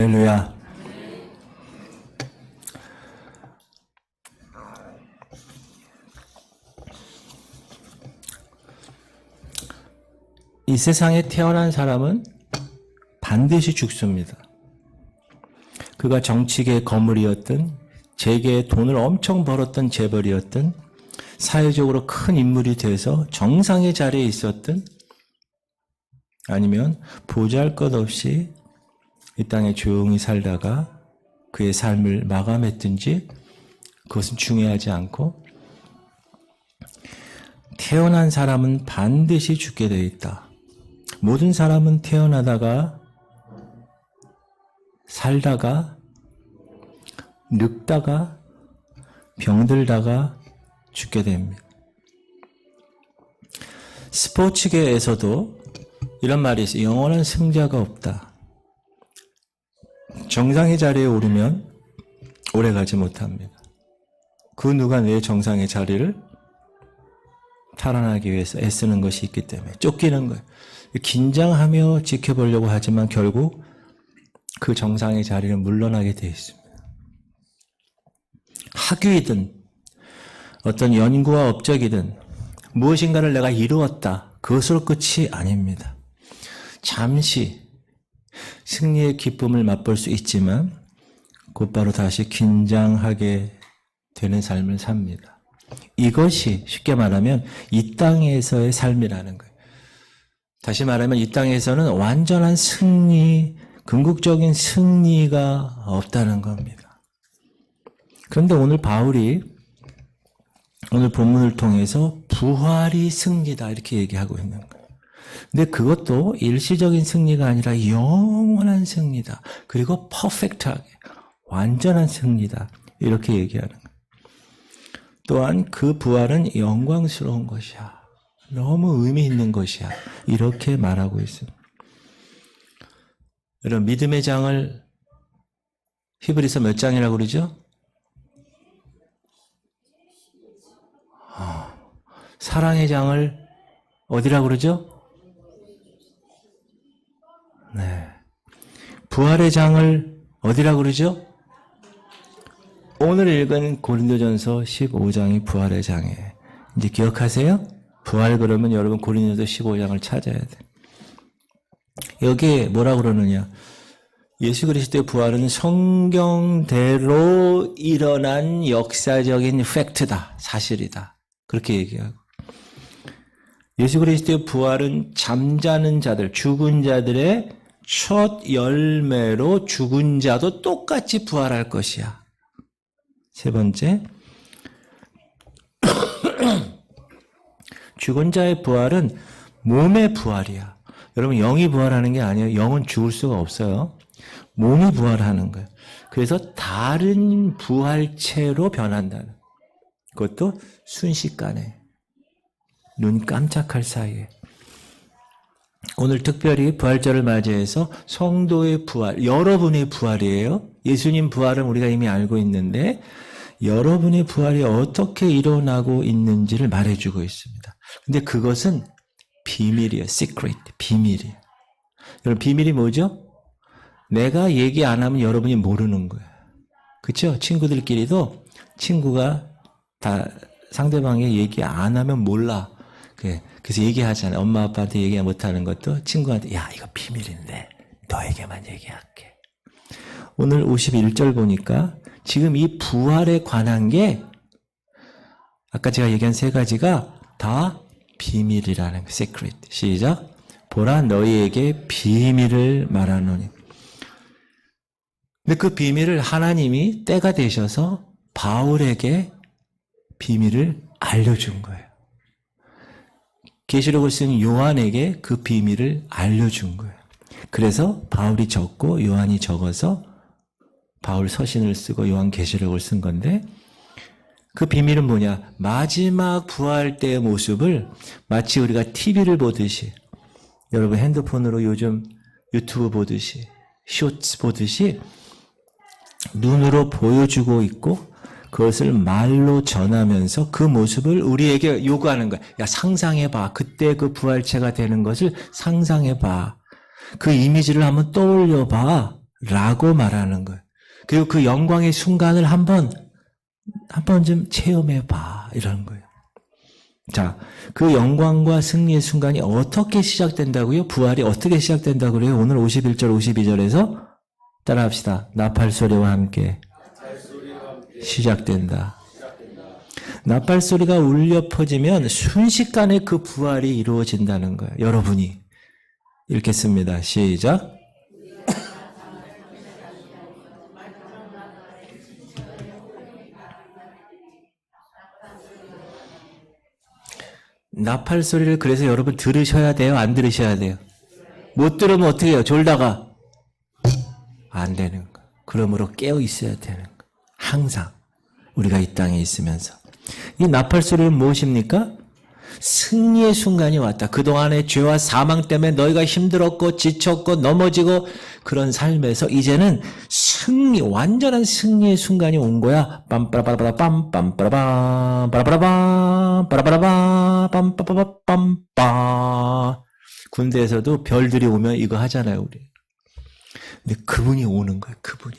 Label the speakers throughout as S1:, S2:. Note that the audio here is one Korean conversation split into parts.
S1: 할렐루야. 이 세상에 태어난 사람은 반드시 죽습니다. 그가 정치계의 거물이었든 재계에 돈을 엄청 벌었던 재벌이었든 사회적으로 큰 인물이 돼서 정상의 자리에 있었든 아니면 보잘것없이 이 땅에 조용히 살다가 그의 삶을 마감했든지 그것은 중요하지 않고 태어난 사람은 반드시 죽게 되어 있다. 모든 사람은 태어나다가 살다가 늙다가 병들다가 죽게 됩니다. 스포츠계에서도 이런 말이 있어요. 영원한 승자가 없다. 정상의 자리에 오르면 오래가지 못합니다. 그 누가 내 정상의 자리를 탈환하기 위해서 애쓰는 것이 있기 때문에 쫓기는 거예요. 긴장하며 지켜보려고 하지만 결국 그 정상의 자리를 물러나게 되어 있습니다. 학위이든 어떤 연구와 업적이든 무엇인가를 내가 이루었다. 그것으로 끝이 아닙니다. 잠시 승리의 기쁨을 맛볼 수 있지만 곧바로 다시 긴장하게 되는 삶을 삽니다. 이것이 쉽게 말하면 이 땅에서의 삶이라는 거예요. 다시 말하면 이 땅에서는 완전한 승리, 궁극적인 승리가 없다는 겁니다. 그런데 오늘 바울이 오늘 본문을 통해서 부활이 승리다 이렇게 얘기하고 있는 거예요. 근데 그것도 일시적인 승리가 아니라 영원한 승리다. 그리고 퍼펙트하게 완전한 승리다. 이렇게 얘기하는 거예요. 또한 그 부활은 영광스러운 것이야. 너무 의미 있는 것이야. 이렇게 말하고 있습니다. 여러분 믿음의 장을 히브리서 몇 장이라고 그러죠? 사랑의 장을 어디라고 그러죠? 네. 부활의 장을 어디라고 그러죠? 오늘 읽은 고린도전서 15장이 부활의 장이에요. 이제 기억하세요? 부활 그러면 여러분 고린도서 15장을 찾아야 돼. 여기에 뭐라고 그러느냐? 예수 그리스도의 부활은 성경대로 일어난 역사적인 팩트다. 사실이다. 그렇게 얘기하고. 예수 그리스도의 부활은 잠자는 자들, 죽은 자들의 첫 열매로 죽은 자도 똑같이 부활할 것이야. 세 번째, 죽은 자의 부활은 몸의 부활이야. 여러분 영이 부활하는 게 아니에요. 영은 죽을 수가 없어요. 몸이 부활하는 거예요. 그래서 다른 부활체로 변한다는. 그것도 순식간에. 눈 깜짝할 사이에. 오늘 특별히 부활절을 맞이해서 성도의 부활, 여러분의 부활이에요. 예수님 부활은 우리가 이미 알고 있는데 여러분의 부활이 어떻게 일어나고 있는지를 말해주고 있습니다. 근데 그것은 비밀이에요. secret, 비밀이에요. 여러분 비밀이 뭐죠? 내가 얘기 안 하면 여러분이 모르는 거예요. 그렇죠? 친구들끼리도 친구가 다 상대방이 얘기 안 하면 몰라. 그래서 얘기하잖아요. 엄마 아빠한테 얘기 못하는 것도 친구한테 야 이거 비밀인데 너에게만 얘기할게. 오늘 51절 보니까 지금 이 부활에 관한 게 아까 제가 얘기한 세 가지가 다 비밀이라는 거. secret. 시작. 보라 너희에게 비밀을 말하노니. 근데 그 비밀을 하나님이 때가 되셔서 바울에게 비밀을 알려준 거예요. 계시록을 쓴 요한에게 그 비밀을 알려준 거예요. 그래서 바울이 적고 요한이 적어서 바울 서신을 쓰고 요한 계시록을 쓴 건데 그 비밀은 뭐냐? 마지막 부활 때의 모습을 마치 우리가 TV를 보듯이 여러분 핸드폰으로 요즘 유튜브 보듯이 쇼츠 보듯이 눈으로 보여주고 있고 그것을 말로 전하면서 그 모습을 우리에게 요구하는 거야. 야 상상해봐. 그때 그 부활체가 되는 것을 상상해봐. 그 이미지를 한번 떠올려봐. 라고 말하는 거예요. 그리고 그 영광의 순간을 한번 좀 체험해봐. 이러는 거예요. 자, 그 영광과 승리의 순간이 어떻게 시작된다고요? 부활이 어떻게 시작된다고 그래요? 오늘 51절, 52절에서 따라합시다. 나팔소리와 함께 시작된다. 나팔소리가 울려 퍼지면 순식간에 그 부활이 이루어진다는 거예요. 여러분이 읽겠습니다. 시작. 나팔 소리를 그래서 여러분 들으셔야 돼요? 안 들으셔야 돼요? 못 들으면 어떻게 해요? 졸다가 안 되는 거. 그러므로 깨어 있어야 되는 거. 항상 우리가 이 땅에 있으면서. 이 나팔 소리는 무엇입니까? 승리의 순간이 왔다. 그동안의 죄와 사망 때문에 너희가 힘들었고 지쳤고 넘어지고 그런 삶에서 이제는 승리, 완전한 승리의 순간이 온 거야. 빰빠라바라밤 빰빠라밤 빠라바라밤 빠라바라밤 빰빠라밤. 군대에서도 별들이 오면 이거 하잖아요, 우리. 근데 그분이 오는 거예요, 그분이.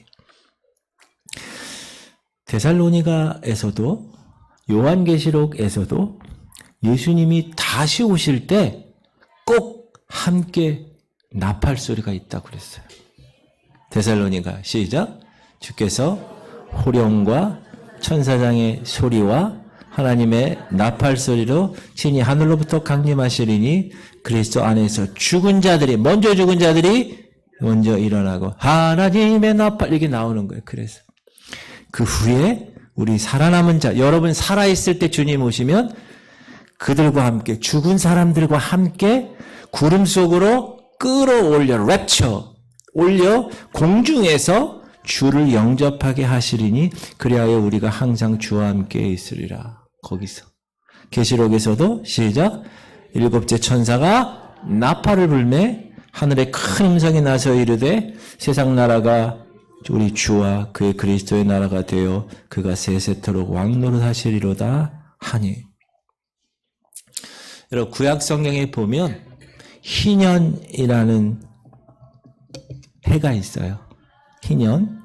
S1: 데살로니가에서도 요한계시록에서도 예수님이 다시 오실 때 꼭 함께 나팔 소리가 있다고 그랬어요. 데살로니가 시작. 주께서 호령과 천사장의 소리와 하나님의 나팔 소리로 친히 하늘로부터 강림하시리니 그리스도 안에서 죽은 자들이 먼저 일어나고 하나님의 나팔 이게 나오는 거예요. 그래서 그 후에 우리 살아남은 자, 여러분 살아있을 때 주님 오시면 그들과 함께 죽은 사람들과 함께 구름 속으로 끌어올려 랩처 올려 공중에서 주를 영접하게 하시리니 그리하여 우리가 항상 주와 함께 있으리라. 거기서 계시록에서도 시작. 일곱째 천사가 나팔을 불매 하늘에 큰 음성이 나서 이르되 세상 나라가 우리 주와 그의 그리스도의 나라가 되어 그가 세세토록 왕노릇 하시리로다 하니. 여러분 구약 성경에 보면 희년이라는 해가 있어요. 희년.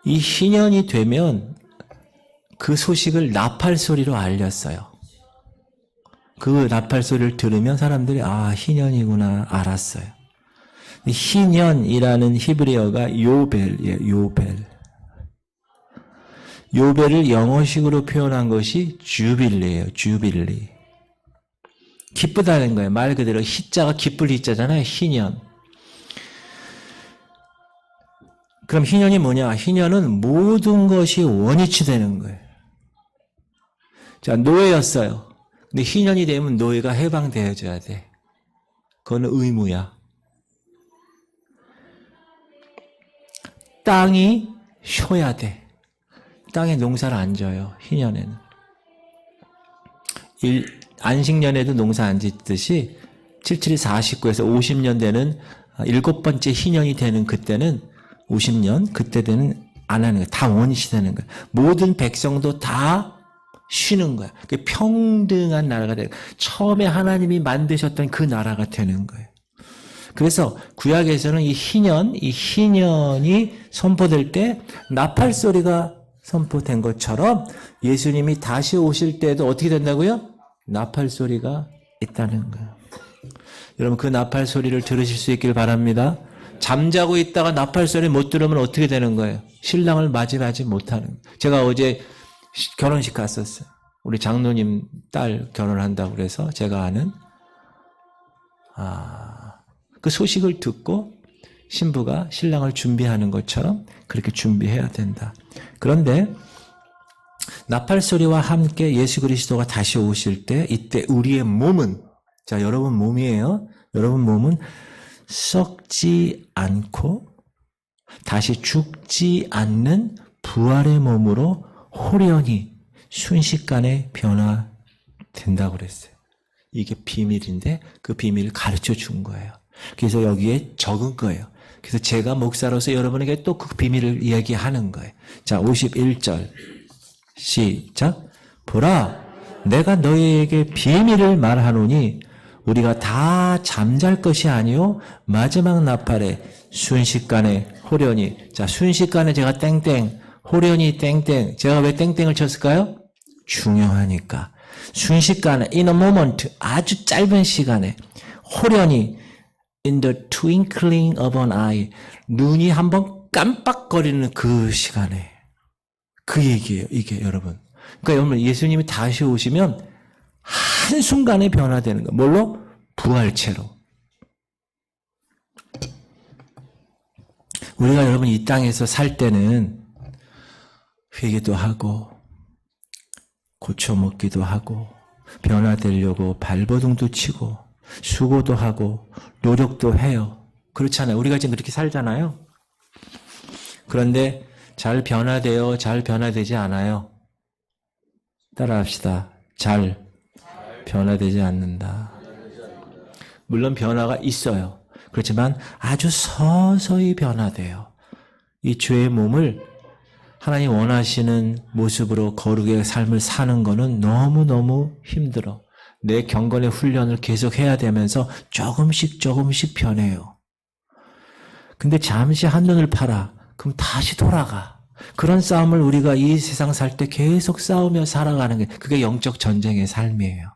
S1: 이 희년이 되면 그 소식을 나팔 소리로 알렸어요. 그 나팔 소리를 들으면 사람들이 아 희년이구나 알았어요. 희년이라는 히브리어가 요벨이에요. 요벨. 요벨을 영어식으로 표현한 것이 주빌리예요. 주빌리. 기쁘다는 거예요. 말 그대로 희자가 기쁠 희자잖아요. 희년. 그럼 희년이 뭐냐? 희년은 모든 것이 원위치 되는 거예요. 자, 노예였어요. 근데 희년이 되면 노예가 해방되어져야 돼. 그건 의무야. 땅이 쉬어야 돼. 땅에 농사를 안 져요. 희년에는. 안식년에도 농사 안 짓듯이 77이 49에서 50년 되는 7번째 희년이 되는 그때는 50년 그때 되는 안 하는 거야. 다 원위치 되는 거야. 모든 백성도 다 쉬는 거야. 평등한 나라가 되는 거야. 처음에 하나님이 만드셨던 그 나라가 되는 거예요. 그래서 구약에서는 이 희년이 선포될 때 나팔 소리가 선포된 것처럼 예수님이 다시 오실 때도 어떻게 된다고요? 나팔 소리가 있다는 거예요. 여러분 그 나팔 소리를 들으실 수 있길 바랍니다. 잠자고 있다가 나팔 소리 못 들으면 어떻게 되는 거예요? 신랑을 맞이하지 못하는 거예요. 제가 어제 결혼식 갔었어요. 우리 장로님 딸 결혼한다고 그래서 제가 아는 그 소식을 듣고 신부가 신랑을 준비하는 것처럼 그렇게 준비해야 된다. 그런데 나팔 소리와 함께 예수 그리스도가 다시 오실 때 이때 우리의 몸은 자 여러분 몸이에요. 여러분 몸은 썩지 않고 다시 죽지 않는 부활의 몸으로 호련히 순식간에 변화된다고 그랬어요. 이게 비밀인데 그 비밀을 가르쳐 준 거예요. 그래서 여기에 적은 거예요. 그래서 제가 목사로서 여러분에게 또 그 비밀을 이야기하는 거예요. 자, 51절 시작. 보라, 내가 너희에게 비밀을 말하노니 우리가 다 잠잘 것이 아니요 마지막 나팔에 순식간에 호련히. 자, 순식간에 제가 땡땡, 호련히 땡땡. 제가 왜 땡땡을 쳤을까요? 중요하니까. 순식간에, in a moment, 아주 짧은 시간에, 호련히, in the twinkling of an eye, 눈이 한번 깜빡거리는 그 시간에. 그 얘기예요, 이게 여러분. 그러니까 여러분, 예수님이 다시 오시면 한순간에 변화되는 거예요. 뭘로? 부활체로. 우리가 여러분 이 땅에서 살 때는 회개도 하고 고쳐먹기도 하고 변화되려고 발버둥도 치고 수고도 하고 노력도 해요. 그렇잖아요. 우리가 지금 그렇게 살잖아요. 그런데 잘 변화돼요? 잘 변화되지 않아요? 따라합시다. 잘 변화되지 않는다. 물론 변화가 있어요. 그렇지만 아주 서서히 변화돼요. 이 죄의 몸을 하나님 원하시는 모습으로 거룩의 삶을 사는 거는 너무너무 힘들어. 내 경건의 훈련을 계속 해야 되면서 조금씩 변해요. 근데 잠시 한눈을 팔아. 그럼 다시 돌아가. 그런 싸움을 우리가 이 세상 살 때 계속 싸우며 살아가는 게 그게 영적 전쟁의 삶이에요.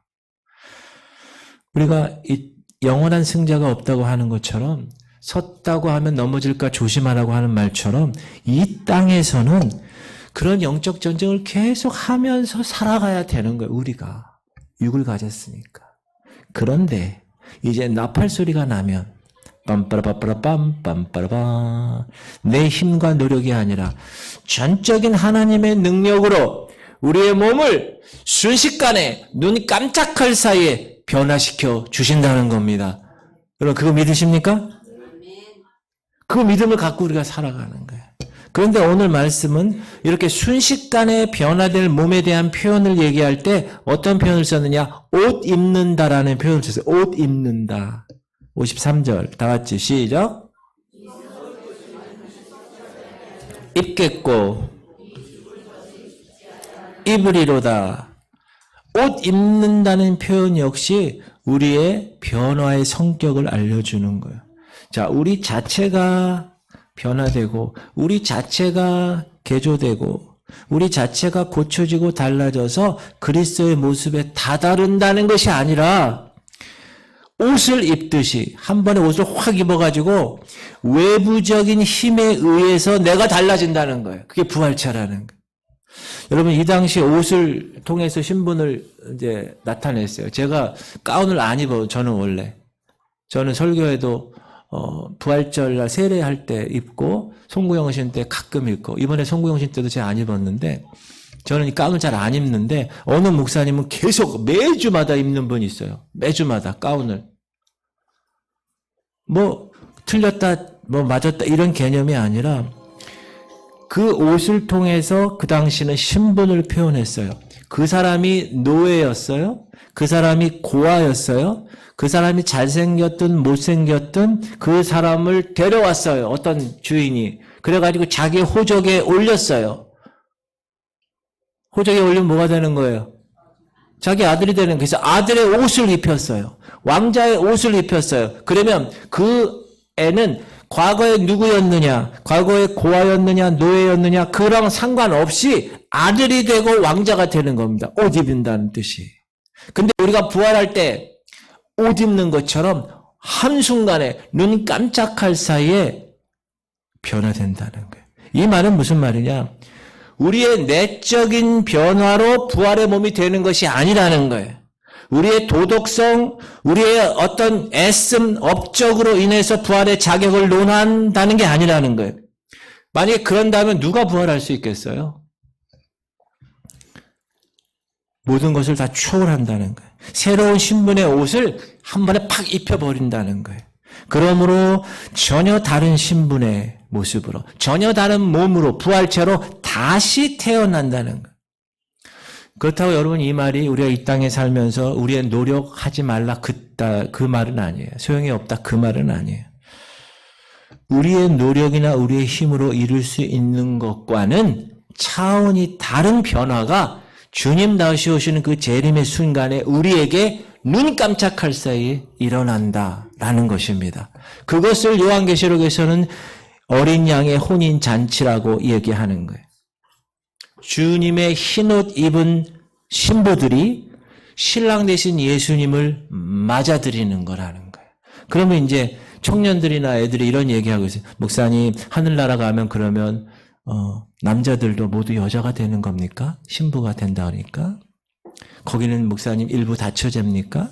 S1: 우리가 이 영원한 승자가 없다고 하는 것처럼 섰다고 하면 넘어질까 조심하라고 하는 말처럼 이 땅에서는 그런 영적 전쟁을 계속 하면서 살아가야 되는 거예요. 우리가 육을 가졌으니까. 그런데 이제 나팔 소리가 나면 빰빠라빠빠라빰 빰빠라밤 내 힘과 노력이 아니라 전적인 하나님의 능력으로 우리의 몸을 순식간에 눈이 깜짝할 사이에 변화시켜 주신다는 겁니다. 여러분 그거 믿으십니까? 그 믿음을 갖고 우리가 살아가는 거예요. 그런데 오늘 말씀은 이렇게 순식간에 변화될 몸에 대한 표현을 얘기할 때 어떤 표현을 썼느냐? 옷 입는다라는 표현을 썼어요. 옷 입는다. 53절 다 같이 시작. 입겠고 입으리로다. 옷 입는다는 표현 역시 우리의 변화의 성격을 알려주는 거예요. 자, 우리 자체가 변화되고 우리 자체가 개조되고 우리 자체가 고쳐지고 달라져서 그리스도의 모습에 다다른다는 것이 아니라 옷을 입듯이 한 번에 옷을 확 입어가지고 외부적인 힘에 의해서 내가 달라진다는 거예요. 그게 부활체라는 거예요. 여러분 이 당시 옷을 통해서 신분을 이제 나타냈어요. 제가 가운을 안 입어요. 저는 원래. 저는 설교에도 부활절날 세례할 때 입고 송구영신 때 가끔 입고 이번에 송구영신 때도 제가 안 입었는데 저는 이 가운을 잘 안 입는데 어느 목사님은 계속 매주마다 입는 분이 있어요. 매주마다 가운을. 뭐 틀렸다 뭐 맞았다 이런 개념이 아니라 그 옷을 통해서 그 당시는 신분을 표현했어요. 그 사람이 노예였어요. 그 사람이 고아였어요. 그 사람이 잘생겼든 못생겼든 그 사람을 데려왔어요. 어떤 주인이. 그래가지고 자기 호적에 올렸어요. 호적에 올리면 뭐가 되는 거예요? 자기 아들이 되는 거예요. 그래서 아들의 옷을 입혔어요. 왕자의 옷을 입혔어요. 그러면 그 애는 과거에 누구였느냐, 과거에 고아였느냐, 노예였느냐, 그랑 상관없이 아들이 되고 왕자가 되는 겁니다. 옷 입는다는 뜻이. 근데 우리가 부활할 때 옷 입는 것처럼 한순간에 눈 깜짝할 사이에 변화된다는 거예요. 이 말은 무슨 말이냐? 우리의 내적인 변화로 부활의 몸이 되는 것이 아니라는 거예요. 우리의 도덕성, 우리의 어떤 애씀, 업적으로 인해서 부활의 자격을 논한다는 게 아니라는 거예요. 만약에 그런다면 누가 부활할 수 있겠어요? 모든 것을 다 초월한다는 거예요. 새로운 신분의 옷을 한 번에 팍 입혀버린다는 거예요. 그러므로 전혀 다른 신분의 모습으로, 전혀 다른 몸으로, 부활체로 다시 태어난다는 거예요. 그렇다고 여러분 이 말이 우리가 이 땅에 살면서 우리의 노력하지 말라 그 말은 아니에요. 소용이 없다 그 말은 아니에요. 우리의 노력이나 우리의 힘으로 이룰 수 있는 것과는 차원이 다른 변화가 주님 다시 오시는 그 재림의 순간에 우리에게 눈 깜짝할 사이에 일어난다라는 것입니다. 그것을 요한계시록에서는 어린 양의 혼인 잔치라고 얘기하는 거예요. 주님의 흰옷 입은 신부들이 신랑 되신 예수님을 맞아들이는 거라는 거예요. 그러면 이제 청년들이나 애들이 이런 얘기하고 있어요. 목사님, 하늘나라 가면 그러면 남자들도 모두 여자가 되는 겁니까? 신부가 된다 그러니까? 거기는 목사님 일부 다처제입니까?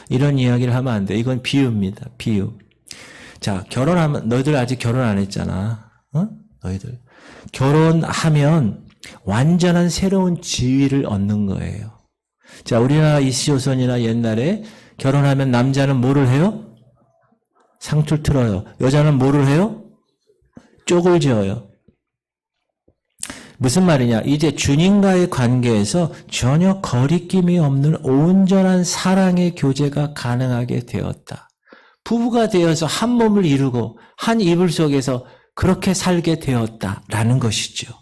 S1: 이런 이야기를 하면 안 돼. 이건 비유입니다. 비유. 자, 결혼하면, 너희들 아직 결혼 안 했잖아. 너희들. 결혼하면 완전한 새로운 지위를 얻는 거예요. 자, 우리나라 이시조선이나 옛날에 결혼하면 남자는 뭐를 해요? 상투를 틀어요. 여자는 뭐를 해요? 쪽을 지어요. 무슨 말이냐? 이제 주님과의 관계에서 전혀 거리낌이 없는 온전한 사랑의 교제가 가능하게 되었다. 부부가 되어서 한 몸을 이루고 한 이불 속에서 그렇게 살게 되었다라는 것이죠.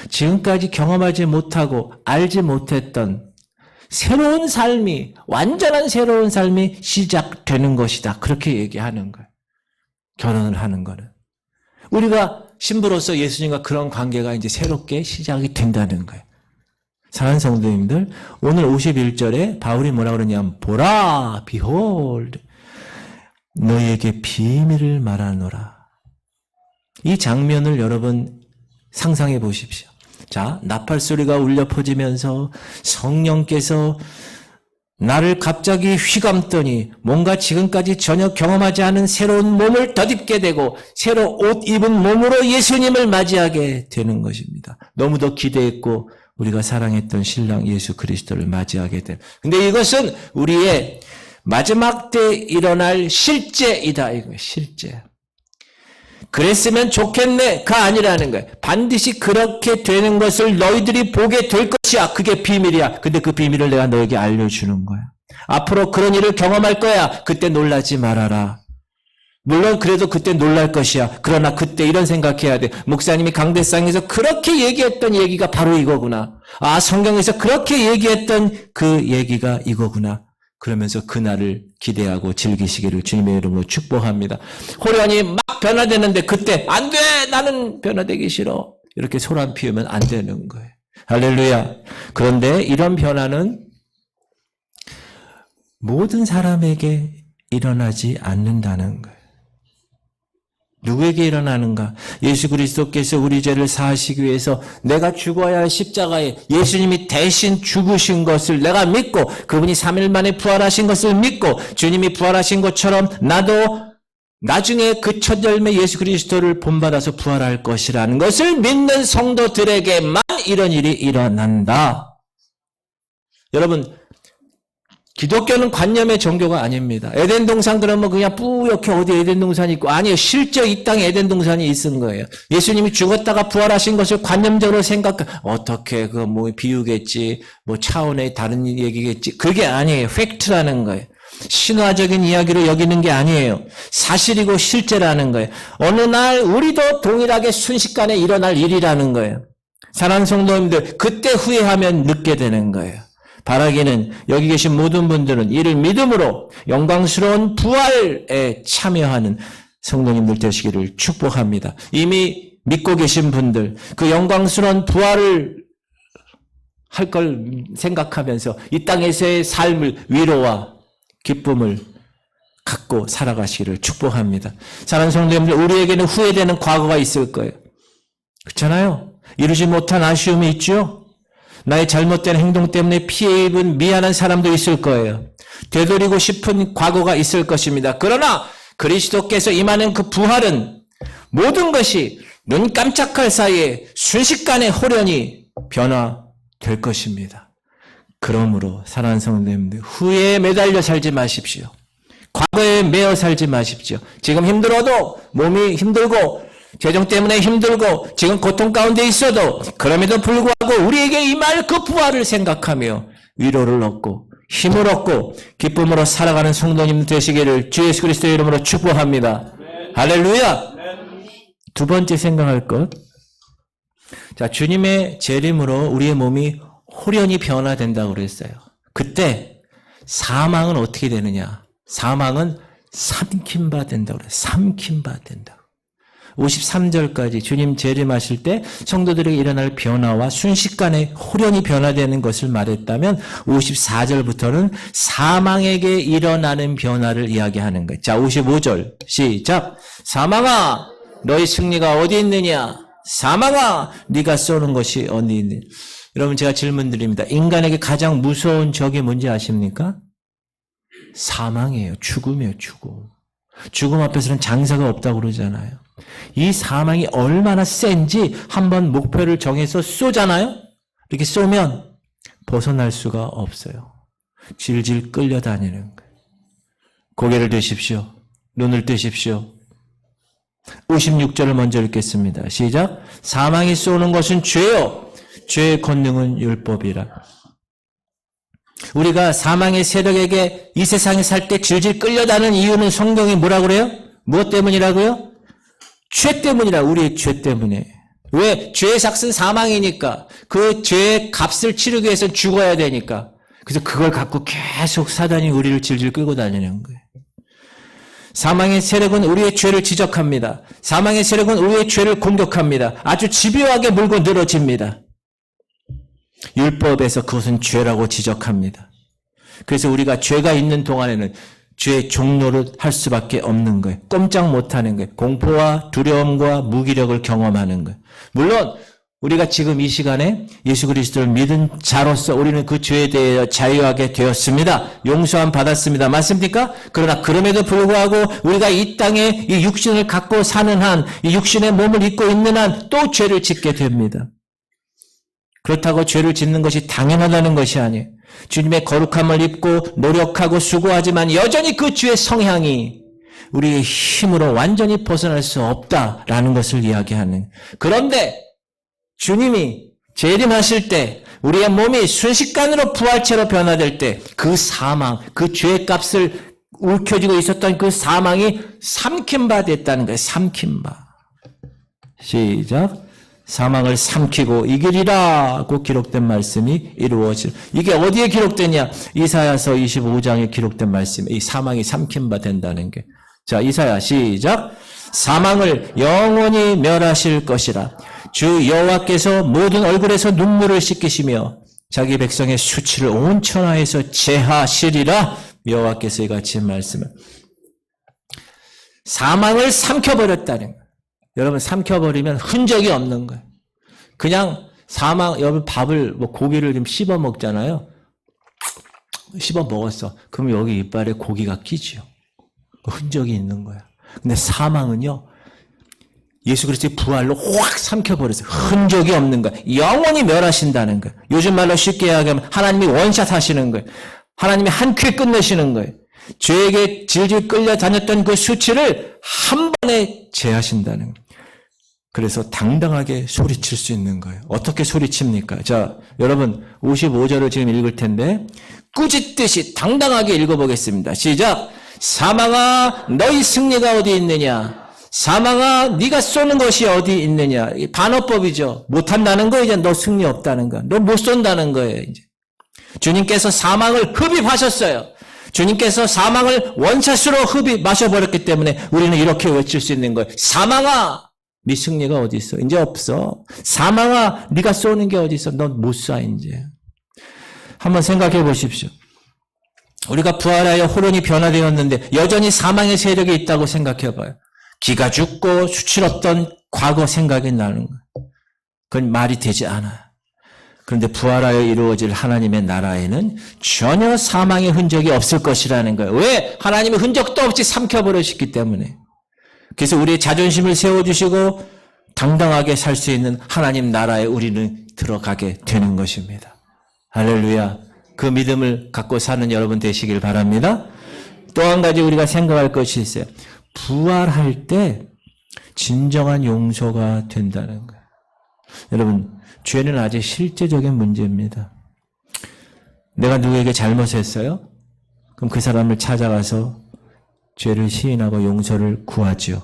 S1: 지금까지 경험하지 못하고 알지 못했던 새로운 삶이, 완전한 새로운 삶이 시작되는 것이다. 그렇게 얘기하는 거예요. 결혼을 하는 거는. 우리가 신부로서 예수님과 그런 관계가 이제 새롭게 시작이 된다는 거예요. 사랑하는 성도님들, 오늘 51절에 바울이 뭐라 그러냐면, 보라, behold, 너희에게 비밀을 말하노라. 이 장면을 여러분 상상해 보십시오. 자, 나팔 소리가 울려 퍼지면서 성령께서 나를 갑자기 휘감더니 뭔가 지금까지 전혀 경험하지 않은 새로운 몸을 덧입게 되고 새로 옷 입은 몸으로 예수님을 맞이하게 되는 것입니다. 너무도 기대했고 우리가 사랑했던 신랑 예수 그리스도를 맞이하게 된. 근데 이것은 우리의 마지막 때 일어날 실제이다. 이거예요. 실제. 그랬으면 좋겠네가 아니라는 거예요. 반드시 그렇게 되는 것을 너희들이 보게 될 것이야. 그게 비밀이야. 근데 그 비밀을 내가 너에게 알려주는 거야. 앞으로 그런 일을 경험할 거야. 그때 놀라지 말아라. 물론 그래도 그때 놀랄 것이야. 그러나 그때 이런 생각해야 돼. 목사님이 강대상에서 그렇게 얘기했던 얘기가 바로 이거구나. 아, 성경에서 그렇게 얘기했던 그 얘기가 이거구나. 그러면서 그날을 기대하고 즐기시기를 주님의 이름으로 축복합니다. 호련이 막 변화되는데 그때 안 돼! 나는 변화되기 싫어. 이렇게 소란 피우면 안 되는 거예요. 할렐루야. 그런데 이런 변화는 모든 사람에게 일어나지 않는다는 거예요. 누구에게 일어나는가? 예수 그리스도께서 우리 죄를 사하시기 위해서 내가 죽어야 할 십자가에 예수님이 대신 죽으신 것을 내가 믿고 그분이 3일 만에 부활하신 것을 믿고 주님이 부활하신 것처럼 나도 나중에 그 첫 열매 예수 그리스도를 본받아서 부활할 것이라는 것을 믿는 성도들에게만 이런 일이 일어난다. 여러분, 기독교는 관념의 종교가 아닙니다. 에덴 동산 그러면 그냥 뿌옇게 어디 에덴 동산이 있고 아니에요. 실제 이 땅에 에덴 동산이 있은 거예요. 예수님이 죽었다가 부활하신 것을 관념적으로 어떻게 그 뭐 비유겠지, 뭐 차원의 다른 얘기겠지. 그게 아니에요. 팩트라는 거예요. 신화적인 이야기로 여기는 게 아니에요. 사실이고 실제라는 거예요. 어느 날 우리도 동일하게 순식간에 일어날 일이라는 거예요. 사랑하는 성도님들, 그때 후회하면 늦게 되는 거예요. 바라기는 여기 계신 모든 분들은 이를 믿음으로 영광스러운 부활에 참여하는 성도님들 되시기를 축복합니다. 이미 믿고 계신 분들, 그 영광스러운 부활을 할 걸 생각하면서 이 땅에서의 삶을 위로와 기쁨을 갖고 살아가시기를 축복합니다. 사랑하는 성도님들, 우리에게는 후회되는 과거가 있을 거예요. 그렇잖아요? 이루지 못한 아쉬움이 있죠? 나의 잘못된 행동 때문에 피해 입은 미안한 사람도 있을 거예요. 되돌리고 싶은 과거가 있을 것입니다. 그러나 그리스도께서 임하는 그 부활은 모든 것이 눈 깜짝할 사이에 순식간에 호련히 변화될 것입니다. 그러므로 사랑하는 성도님들, 후회에 매달려 살지 마십시오. 과거에 매여 살지 마십시오. 지금 힘들어도 몸이 힘들고 재정 때문에 힘들고 지금 고통 가운데 있어도 그럼에도 불구하고 우리에게 임할 그 부활을 생각하며 위로를 얻고 힘을 얻고 기쁨으로 살아가는 성도님 되시기를 주 예수 그리스도의 이름으로 축복합니다. 네. 할렐루야. 네. 두 번째 생각할 것. 자, 주님의 재림으로 우리의 몸이 호련히 변화된다고 그랬어요. 그때 사망은 어떻게 되느냐? 사망은 삼킴바 된다고 그래요. 삼킴바 된다. 53절까지 주님 재림하실 때 성도들에게 일어날 변화와 순식간에 홀연히 변화되는 것을 말했다면 54절부터는 사망에게 일어나는 변화를 이야기하는 거예요. 자, 55절 시작. 사망아 너희 승리가 어디 있느냐? 사망아 네가 쏘는 것이 어디 있느냐? 여러분 제가 질문 드립니다. 인간에게 가장 무서운 적이 뭔지 아십니까? 사망이에요. 죽음이에요. 죽음. 죽음 앞에서는 장사가 없다고 그러잖아요. 이 사망이 얼마나 센지 한번 목표를 정해서 쏘잖아요. 이렇게 쏘면 벗어날 수가 없어요. 질질 끌려다니는 거예요. 고개를 드십시오. 눈을 뜨십시오. 56절을 먼저 읽겠습니다. 시작. 사망이 쏘는 것은 죄요. 죄의 권능은 율법이라. 우리가 사망의 세력에게 이 세상에 살 때 질질 끌려다니는 이유는 성경이 뭐라고 그래요? 무엇 때문이라고요? 죄 때문이라. 우리의 죄 때문에. 왜? 죄의 삭은 사망이니까. 그 죄의 값을 치르기 위해서 죽어야 되니까. 그래서 그걸 갖고 계속 사단이 우리를 질질 끌고 다니는 거예요. 사망의 세력은 우리의 죄를 지적합니다. 사망의 세력은 우리의 죄를 공격합니다. 아주 집요하게 물고 늘어집니다. 율법에서 그것은 죄라고 지적합니다. 그래서 우리가 죄가 있는 동안에는 죄의 종로를 할 수밖에 없는 거예요. 꼼짝 못하는 거예요. 공포와 두려움과 무기력을 경험하는 거예요. 물론 우리가 지금 이 시간에 예수 그리스도를 믿은 자로서 우리는 그 죄에 대해 자유하게 되었습니다. 용서함 받았습니다. 맞습니까? 그러나 그럼에도 불구하고 우리가 이 땅에 이 육신을 갖고 사는 한, 이 육신의 몸을 입고 있는 한 또 죄를 짓게 됩니다. 그렇다고 죄를 짓는 것이 당연하다는 것이 아니에요. 주님의 거룩함을 입고 노력하고 수고하지만 여전히 그 죄의 성향이 우리의 힘으로 완전히 벗어날 수 없다라는 것을 이야기하는. 그런데 주님이 재림하실 때 우리의 몸이 순식간으로 부활체로 변화될 때 그 사망, 그 죄의 값을 울켜지고 있었던 그 사망이 삼킴바 됐다는 거예요. 삼킴바. 시작. 사망을 삼키고 이기리라고 기록된 말씀이 이루어질. 이게 어디에 기록되냐? 이사야서 25장에 기록된 말씀. 이 사망이 삼킴바 된다는 게. 자, 이사야 시작. 사망을 영원히 멸하실 것이라. 주 여호와께서 모든 얼굴에서 눈물을 씻기시며 자기 백성의 수치를 온 천하에서 제하시리라. 여호와께서 이같이 말씀을. 사망을 삼켜버렸다는 거예요. 여러분 삼켜버리면 흔적이 없는 거예요. 그냥 사망, 여러분 밥을 고기를 좀 씹어 먹잖아요. 씹어 먹었어. 그럼 여기 이빨에 고기가 끼지요. 흔적이 있는 거야. 근데 사망은요. 예수 그리스도의 부활로 확 삼켜버렸어요. 흔적이 없는 거야. 영원히 멸하신다는 거야. 요즘 말로 쉽게 이야기하면 하나님이 원샷 하시는 거예요. 하나님이 한 큐에 끝내시는 거예요. 죄에게 질질 끌려다녔던 그 수치를 한 번에 제하신다는 거예요. 그래서 당당하게 소리칠 수 있는 거예요. 어떻게 소리칩니까? 자, 여러분 55절을 지금 읽을 텐데 꾸짖듯이 당당하게 읽어보겠습니다. 시작. 사망아 너희 승리가 어디 있느냐? 사망아 네가 쏘는 것이 어디 있느냐? 반어법이죠. 못한다는 거 이제 너 승리 없다는 거. 너 못 쏜다는 거예요. 이제 주님께서 사망을 흡입하셨어요. 주님께서 사망을 원샷으로 흡입하셔버렸기 때문에 우리는 이렇게 외칠 수 있는 거예요. 사망아 네 승리가 어디 있어? 이제 없어. 사망아 네가 쏘는 게 어디 있어? 넌 못 쏴 이제. 한번 생각해 보십시오. 우리가 부활하여 호련히 변화되었는데 여전히 사망의 세력이 있다고 생각해 봐요. 기가 죽고 수치롭던 과거 생각이 나는 거예요. 그건 말이 되지 않아요. 그런데 부활하여 이루어질 하나님의 나라에는 전혀 사망의 흔적이 없을 것이라는 거예요. 왜? 하나님의 흔적도 없이 삼켜버리셨기 때문에. 그래서 우리의 자존심을 세워주시고 당당하게 살 수 있는 하나님 나라에 우리는 들어가게 되는 것입니다. 할렐루야. 그 믿음을 갖고 사는 여러분 되시길 바랍니다. 또 한 가지 우리가 생각할 것이 있어요. 부활할 때 진정한 용서가 된다는 거예요. 여러분, 죄는 아주 실제적인 문제입니다. 내가 누구에게 잘못했어요? 그럼 그 사람을 찾아가서 죄를 시인하고 용서를 구하지요.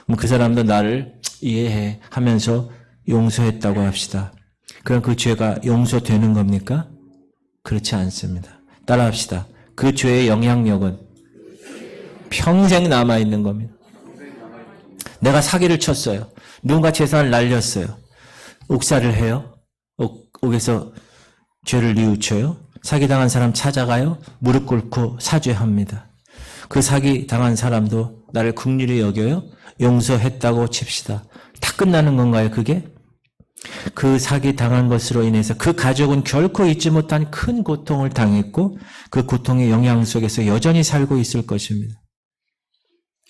S1: 그럼 그 사람도 나를 이해해 하면서 용서했다고 합시다. 그럼 그 죄가 용서되는 겁니까? 그렇지 않습니다. 따라합시다. 그 죄의 영향력은 평생 남아있는 겁니다. 내가 사기를 쳤어요. 누군가 재산을 날렸어요. 옥살이를 해요. 옥에서 죄를 뉘우쳐요. 사기당한 사람 찾아가요. 무릎 꿇고 사죄합니다. 그 사기당한 사람도 나를 긍휼히 여겨요. 용서했다고 칩시다. 다 끝나는 건가요, 그게? 그 사기당한 것으로 인해서 그 가족은 결코 잊지 못한 큰 고통을 당했고 그 고통의 영향 속에서 여전히 살고 있을 것입니다.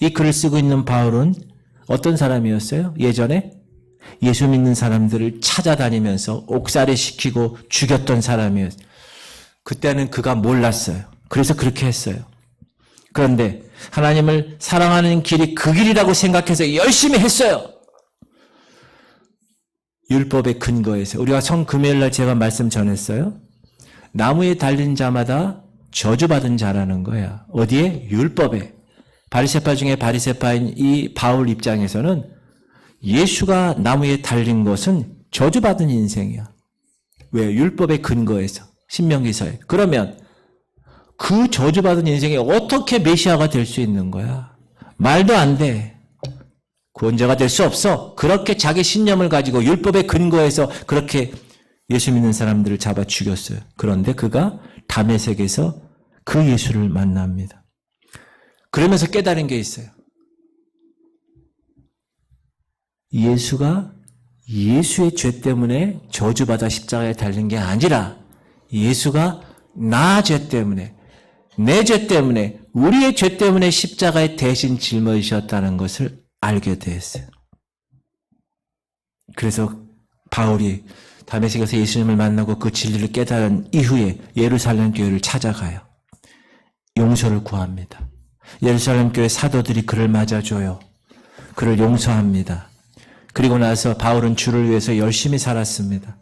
S1: 이 글을 쓰고 있는 바울은 어떤 사람이었어요? 예전에 예수 믿는 사람들을 찾아다니면서 옥살이 시키고 죽였던 사람이었어요. 그때는 그가 몰랐어요. 그래서 그렇게 했어요. 그런데 하나님을 사랑하는 길이 그 길이라고 생각해서 열심히 했어요. 율법의 근거에서. 우리가 성금요일날 제가 말씀 전했어요. 나무에 달린 자마다 저주받은 자라는 거야. 어디에? 율법에. 바리새파 중에 바리새파인 이 바울 입장에서는 예수가 나무에 달린 것은 저주받은 인생이야. 왜? 율법의 근거에서. 신명기서에. 그러면 그 저주받은 인생에 어떻게 메시아가 될 수 있는 거야? 말도 안 돼. 구원자가 될 수 없어. 그렇게 자기 신념을 가지고 율법의 근거에서 그렇게 예수 믿는 사람들을 잡아 죽였어요. 그런데 그가 다메섹에서 그 예수를 만납니다. 그러면서 깨달은 게 있어요. 예수가 예수의 죄 때문에 저주받아 십자가에 달린 게 아니라 예수가 나 죄 때문에, 내 죄 때문에, 우리의 죄 때문에 십자가에 대신 짊어지셨다는 것을 알게 됐어요. 그래서 바울이 다메섹에서 예수님을 만나고 그 진리를 깨달은 이후에 예루살렘 교회를 찾아가요. 용서를 구합니다. 예루살렘 교회 사도들이 그를 맞아줘요. 그를 용서합니다. 그리고 나서 바울은 주를 위해서 열심히 살았습니다.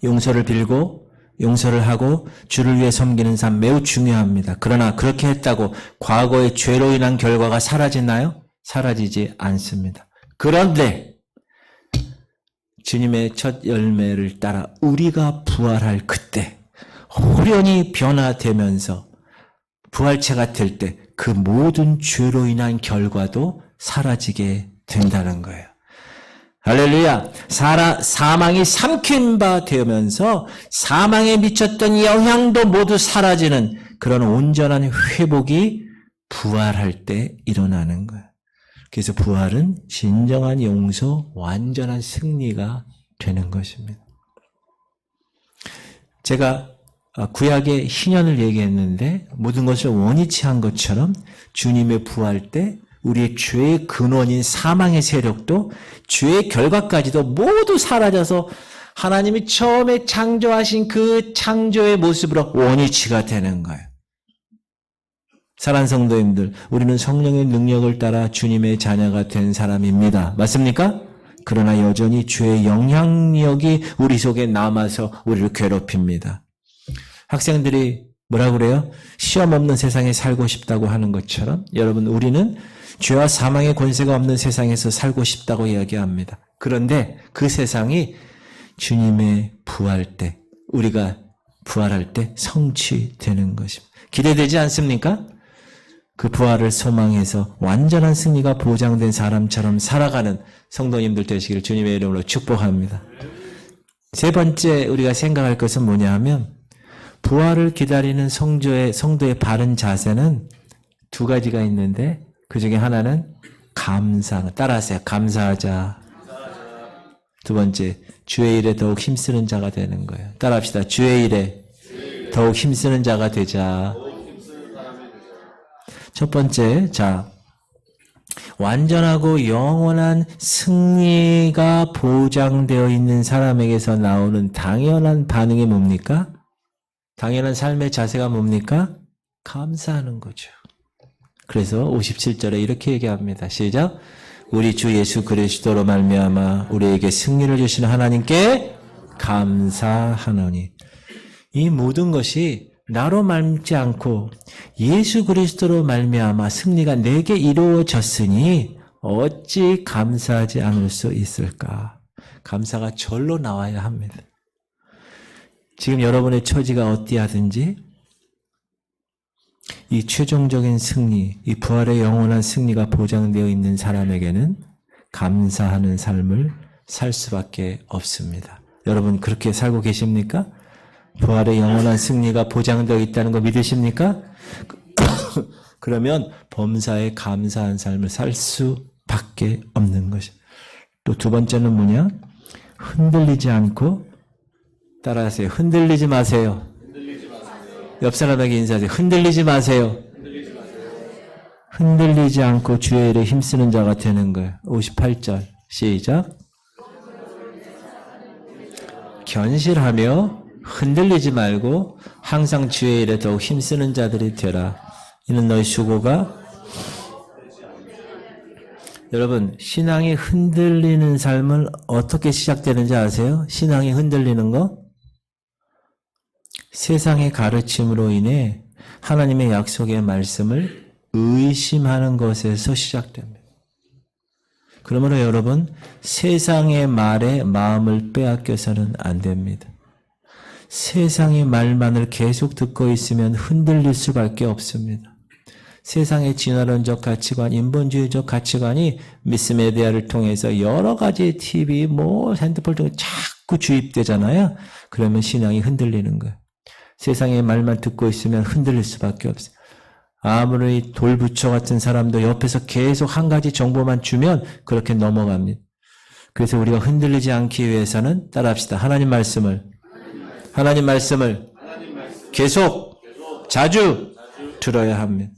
S1: 용서를 빌고 용서를 하고 주를 위해 섬기는 삶 매우 중요합니다. 그러나 그렇게 했다고 과거의 죄로 인한 결과가 사라지나요? 사라지지 않습니다. 그런데 주님의 첫 열매를 따라 우리가 부활할 그때 호련히 변화되면서 부활체가 될 때 그 모든 죄로 인한 결과도 사라지게 된다는 거예요. 할렐루야. 사망이 삼킨 바 되면서 사망에 미쳤던 영향도 모두 사라지는 그런 온전한 회복이 부활할 때 일어나는 거예요. 그래서 부활은 진정한 용서, 완전한 승리가 되는 것입니다. 제가 구약의 희년을 얘기했는데 모든 것을 원위치 한 것처럼 주님의 부활 때 우리의 죄의 근원인 사망의 세력도 죄의 결과까지도 모두 사라져서 하나님이 처음에 창조하신 그 창조의 모습으로 원위치가 되는 거예요. 사랑하는 성도님들, 우리는 성령의 능력을 따라 주님의 자녀가 된 사람입니다. 맞습니까? 그러나 여전히 죄의 영향력이 우리 속에 남아서 우리를 괴롭힙니다. 학생들이 뭐라 그래요? 시험 없는 세상에 살고 싶다고 하는 것처럼 여러분 우리는 죄와 사망의 권세가 없는 세상에서 살고 싶다고 이야기합니다. 그런데 그 세상이 주님의 부활 때, 우리가 부활할 때 성취되는 것입니다. 기대되지 않습니까? 그 부활을 소망해서 완전한 승리가 보장된 사람처럼 살아가는 성도님들 되시기를 주님의 이름으로 축복합니다. 세 번째 우리가 생각할 것은 뭐냐 하면 부활을 기다리는 성도의 바른 자세는 두 가지가 있는데 그 중에 하나는 따라하세요. 감사하자. 두 번째, 주의 일에 더욱 힘쓰는 자가 되는 거예요. 따라합시다. 주의 일에 더욱 힘쓰는 자가 되자. 첫 번째, 완전하고 영원한 승리가 보장되어 있는 사람에게서 나오는 당연한 반응이 뭡니까? 당연한 삶의 자세가 뭡니까? 감사하는 거죠. 그래서 57절에 이렇게 얘기합니다. 시작. 우리 주 예수 그리스도로 말미암아 우리에게 승리를 주시는 하나님께 감사하노니. 이 모든 것이 나로 말미암지 않고 예수 그리스도로 말미암아 승리가 내게 이루어졌으니 어찌 감사하지 않을 수 있을까? 감사가 절로 나와야 합니다. 지금 여러분의 처지가 어디하든지 이 최종적인 승리, 이 부활의 영원한 승리가 보장되어 있는 사람에게는 감사하는 삶을 살 수밖에 없습니다. 여러분 그렇게 살고 계십니까? 부활의 영원한 승리가 보장되어 있다는 거 믿으십니까? 그러면 범사에 감사한 삶을 살 수밖에 없는 것이죠. 또 두 번째는 뭐냐? 흔들리지 않고 따라하세요. 흔들리지 마세요. 옆 사람에게 인사하세요. 흔들리지 마세요. 흔들리지 않고 주의 일에 힘쓰는 자가 되는 거예요. 58절 시작. 견실하며 흔들리지 말고 항상 주의 일에 더욱 힘쓰는 자들이 되라. 이는 너희 수고가 여러분 신앙이 흔들리는 삶은 어떻게 시작되는지 아세요? 신앙이 흔들리는 거? 세상의 가르침으로 인해 하나님의 약속의 말씀을 의심하는 것에서 시작됩니다. 그러므로 여러분 세상의 말에 마음을 빼앗겨서는 안 됩니다. 세상의 말만을 계속 듣고 있으면 흔들릴 수밖에 없습니다. 세상의 진화론적 가치관, 인본주의적 가치관이 미스 메디아를 통해서 여러 가지 TV, 핸드폰 등에 자꾸 주입되잖아요. 그러면 신앙이 흔들리는 거예요. 세상의 말만 듣고 있으면 흔들릴 수밖에 없어요. 아무리 돌부처 같은 사람도 옆에서 계속 한 가지 정보만 주면 그렇게 넘어갑니다. 그래서 우리가 흔들리지 않기 위해서는 따라합시다. 하나님 말씀을 계속 자주 들어야 합니다.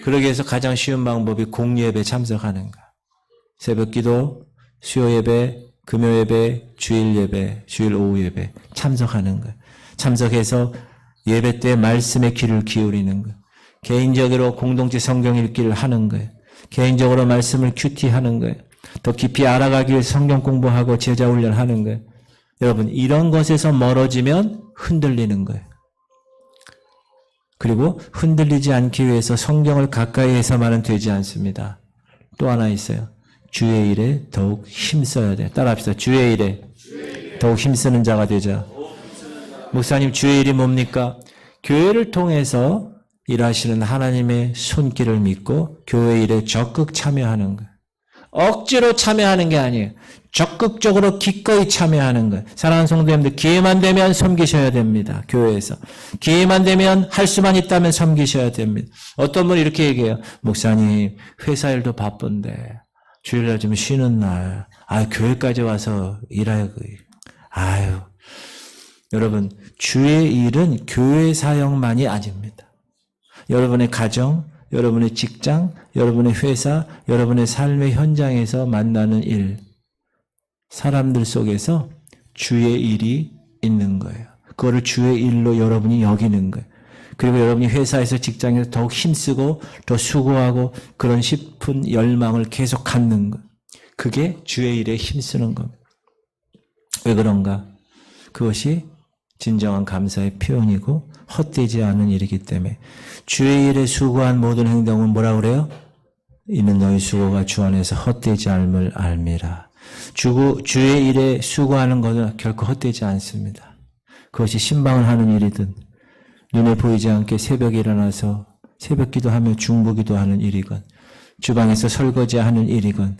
S1: 그러기 위해서 가장 쉬운 방법이 공예배 참석하는 거. 새벽기도, 수요예배, 금요예배, 주일예배, 주일 오후예배 참석하는 거. 참석해서 예배 때 말씀에 귀를 기울이는 거. 개인적으로 공동체 성경 읽기를 하는 거예요. 개인적으로 말씀을 큐티하는 거예요. 더 깊이 알아가기 위해 성경 공부하고 제자 훈련하는 거예요. 여러분 이런 것에서 멀어지면 흔들리는 거예요. 그리고 흔들리지 않기 위해서 성경을 가까이 해서만은 되지 않습니다. 또 하나 있어요. 주의 일에 더욱 힘써야 돼. 따라합시다. 주의 일에 더욱 힘쓰는 자가 되자. 목사님 주의 일이 뭡니까? 교회를 통해서 일하시는 하나님의 손길을 믿고 교회 일에 적극 참여하는 거예요. 억지로 참여하는 게 아니에요. 적극적으로 기꺼이 참여하는 거예요. 사랑하는 성도님들 기회만 되면 섬기셔야 됩니다. 교회에서. 기회만 되면 할 수만 있다면 섬기셔야 됩니다. 어떤 분이 이렇게 얘기해요. 목사님 회사 일도 바쁜데 주일날 좀 쉬는 날 교회까지 와서 일하고 여러분 주의 일은 교회 사역만이 아닙니다. 여러분의 가정, 여러분의 직장, 여러분의 회사, 여러분의 삶의 현장에서 만나는 일, 사람들 속에서 주의 일이 있는 거예요. 그거를 주의 일로 여러분이 여기는 거예요. 그리고 여러분이 회사에서 직장에서 더욱 힘쓰고 더 수고하고 그런 싶은 열망을 계속 갖는 거예요. 그게 주의 일에 힘쓰는 겁니다. 왜 그런가? 그것이 진정한 감사의 표현이고 헛되지 않은 일이기 때문에 주의 일에 수고한 모든 행동은 뭐라고 그래요? 이는 너희 수고가 주 안에서 헛되지 않음을 알미라. 주의 일에 수고하는 것은 결코 헛되지 않습니다. 그것이 신방을 하는 일이든 눈에 보이지 않게 새벽에 일어나서 새벽 기도하며 중보기도하는 일이건 주방에서 설거지하는 일이건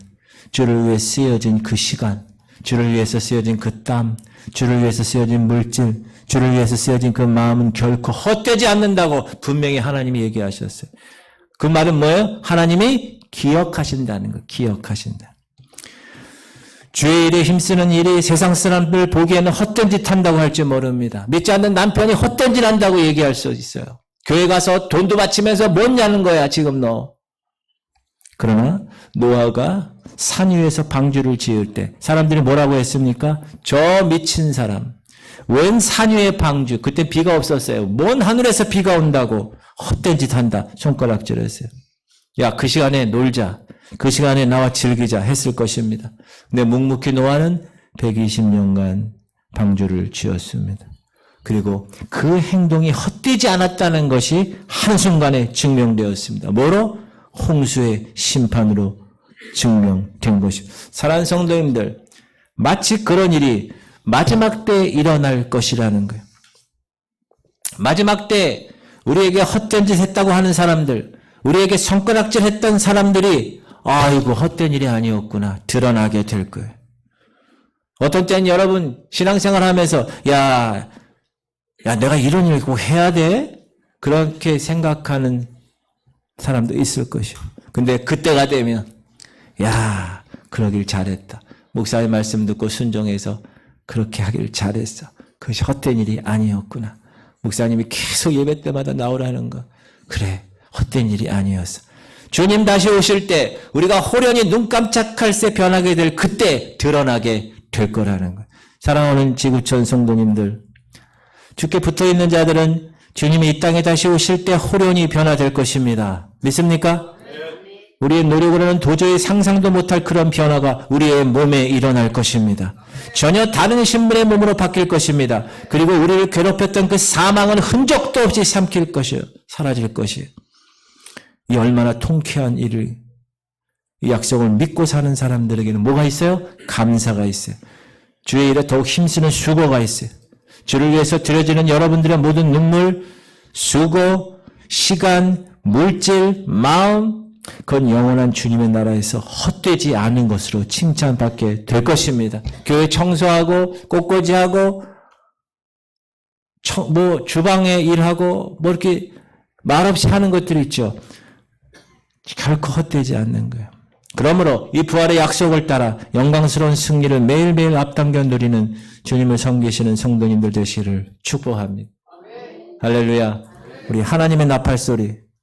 S1: 주를 위해 쓰여진 그 시간, 주를 위해서 쓰여진 그 땀, 주를 위해서 쓰여진 물질, 주를 위해서 쓰여진 그 마음은 결코 헛되지 않는다고 분명히 하나님이 얘기하셨어요. 그 말은 뭐예요? 하나님이 기억하신다는 거, 기억하신다. 주의 일에 힘쓰는 일이 세상 사람들 보기에는 헛된 짓 한다고 할지 모릅니다. 믿지 않는 남편이 헛된 짓 한다고 얘기할 수 있어요. 교회 가서 돈도 바치면서 뭐냐는 거야 지금 너. 그러나 노아가 산 위에서 방주를 지을 때 사람들이 뭐라고 했습니까? 저 미친 사람. 웬 산 위에 방주. 그때 비가 없었어요. 뭔 하늘에서 비가 온다고 헛된 짓 한다. 손가락질했어요. 야, 그 시간에 놀자. 그 시간에 나와 즐기자 했을 것입니다. 근데 묵묵히 노아는 120년간 방주를 지었습니다. 그리고 그 행동이 헛되지 않았다는 것이 한순간에 증명되었습니다. 뭐로? 홍수의 심판으로 증명된 것입니다. 사랑하는 성도님들, 마치 그런 일이 마지막 때에 일어날 것이라는 거예요. 마지막 때 우리에게 헛된 짓 했다고 하는 사람들, 우리에게 손가락질 했던 사람들이 아이고 헛된 일이 아니었구나 드러나게 될 거예요. 어떤 때는 여러분 신앙생활 하면서 야 내가 이런 일 꼭 해야 돼? 그렇게 생각하는 사람도 있을 것이요. 근데 그때가 되면 야 그러길 잘했다. 목사의 말씀 듣고 순종해서 그렇게 하길 잘했어. 그것이 헛된 일이 아니었구나. 목사님이 계속 예배 때마다 나오라는 거. 그래 헛된 일이 아니었어. 주님 다시 오실 때 우리가 호련히 눈 깜짝할 새 변하게 될 그때 드러나게 될 거라는 거예요. 사랑하는 지구촌 성도님들, 주께 붙어있는 자들은 주님이 이 땅에 다시 오실 때 호련히 변화될 것입니다. 믿습니까? 우리의 노력으로는 도저히 상상도 못할 그런 변화가 우리의 몸에 일어날 것입니다. 전혀 다른 신분의 몸으로 바뀔 것입니다. 그리고 우리를 괴롭혔던 그 사망은 흔적도 없이 삼킬 것이요, 사라질 것이요. 이 얼마나 통쾌한 일을, 이 약속을 믿고 사는 사람들에게는 뭐가 있어요? 감사가 있어요. 주의 일에 더욱 힘쓰는 수고가 있어요. 주를 위해서 드려지는 여러분들의 모든 눈물, 수고, 시간, 물질, 마음, 그건 영원한 주님의 나라에서 헛되지 않은 것으로 칭찬받게 될 것입니다. 교회 청소하고 꽃꽂이하고 주방에 일하고 이렇게 말없이 하는 것들이 있죠. 결코 헛되지 않는 거예요. 그러므로 이 부활의 약속을 따라 영광스러운 승리를 매일매일 앞당겨 누리는 주님을 섬기시는 성도님들 되시기를 축복합니다. 할렐루야. 우리 하나님의 나팔 소리